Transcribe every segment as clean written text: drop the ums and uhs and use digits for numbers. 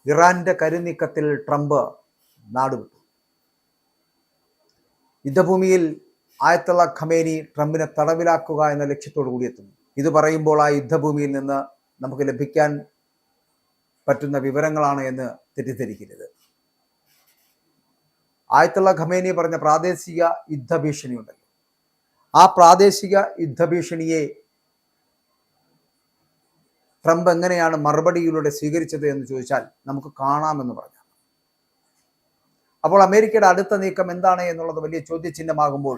ഇറാന്റെ കരുനീക്കത്തിൽ ട്രംപ് നാടുവിട്ടു. യുദ്ധഭൂമിയിൽ Ayatollah Khamenei ട്രംപിനെ തടവിലാക്കുക എന്ന ലക്ഷ്യത്തോടു കൂടി എത്തുന്നു. ഇത് പറയുമ്പോൾ ആ യുദ്ധഭൂമിയിൽ നിന്ന് നമുക്ക് ലഭിക്കാൻ പറ്റുന്ന വിവരങ്ങളാണ് എന്ന് തെറ്റിദ്ധരിക്കരുത്. ആയത്തുള്ള ഖമേനി പറഞ്ഞ പ്രാദേശിക യുദ്ധഭീഷണി ഉണ്ടല്ലോ, ആ പ്രാദേശിക യുദ്ധഭീഷണിയെ ട്രംപ് എങ്ങനെയാണ് മറുപടിയിലൂടെ സ്വീകരിച്ചത് എന്ന് ചോദിച്ചാൽ നമുക്ക് കാണാമെന്ന് പറഞ്ഞു. അപ്പോൾ അമേരിക്കയുടെ അടുത്ത നീക്കം എന്താണ് എന്നുള്ളത് വലിയ ചോദ്യചിഹ്നമാകുമ്പോൾ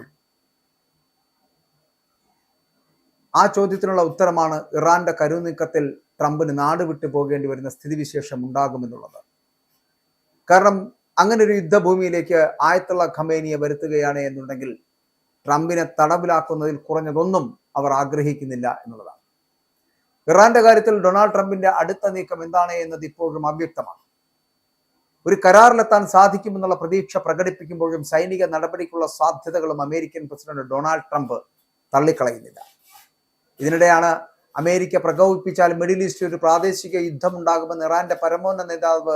ആ ചോദ്യത്തിനുള്ള ഉത്തരമാണ് ഇറാന്റെ കരുനീക്കത്തിൽ ട്രംപിന് നാട് വിട്ടു പോകേണ്ടി വരുന്ന സ്ഥിതിവിശേഷം ഉണ്ടാകുമെന്നുള്ളത്. കാരണം അങ്ങനെ ഒരു യുദ്ധഭൂമിയിലേക്ക് ആയത്തുള്ള ഖമേനിയെ വരുത്തുകയാണ് എന്നുണ്ടെങ്കിൽ ട്രംപിനെ തടവിലാക്കുന്നതിൽ കുറഞ്ഞതൊന്നും അവർ ആഗ്രഹിക്കുന്നില്ല എന്നുള്ളതാണ്. ഇറാന്റെ കാര്യത്തിൽ ഡൊണാൾഡ് ട്രംപിന്റെ അടുത്ത നീക്കം എന്താണ് എന്നത് ഇപ്പോഴും അവ്യക്തമാണ്. ഒരു കരാറിലെത്താൻ സാധിക്കുമെന്നുള്ള പ്രതീക്ഷ പ്രകടിപ്പിക്കുമ്പോഴും സൈനിക നടപടിക്കുള്ള സാധ്യതകളും അമേരിക്കൻ പ്രസിഡന്റ് ഡൊണാൾഡ് ട്രംപ് തള്ളിക്കളയുന്നില്ല. ഇതിനിടെയാണ് അമേരിക്ക പ്രകോപിപ്പിച്ചാൽ മിഡിൽ ഈസ്റ്റിൽ ഒരു പ്രാദേശിക യുദ്ധം ഉണ്ടാകുമെന്ന് ഇറാന്റെ പരമോന്നത നേതാവ്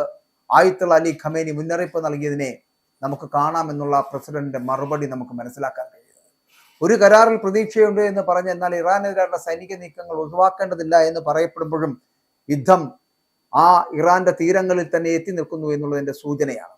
ആയത്തുള്ള അലി ഖമേനി മുന്നറിയിപ്പ് നൽകിയതിനെ നമുക്ക് കാണാമെന്നുള്ള പ്രസിഡന്റിന്റെ മറുപടി നമുക്ക് മനസ്സിലാക്കാൻ കഴിയുന്നത്. ഒരു കരാറിൽ പ്രതീക്ഷയുണ്ട് എന്ന് പറഞ്ഞ് എന്നാൽ ഇറാനെതിരായുള്ള സൈനിക നീക്കങ്ങൾ ഒഴിവാക്കേണ്ടതില്ല എന്ന് പറയപ്പെടുമ്പോഴും യുദ്ധം ആ ഇറാന്റെ തീരങ്ങളിൽ തന്നെ എത്തി നിൽക്കുന്നു എന്നുള്ളതിന്റെ സൂചനയാണ്.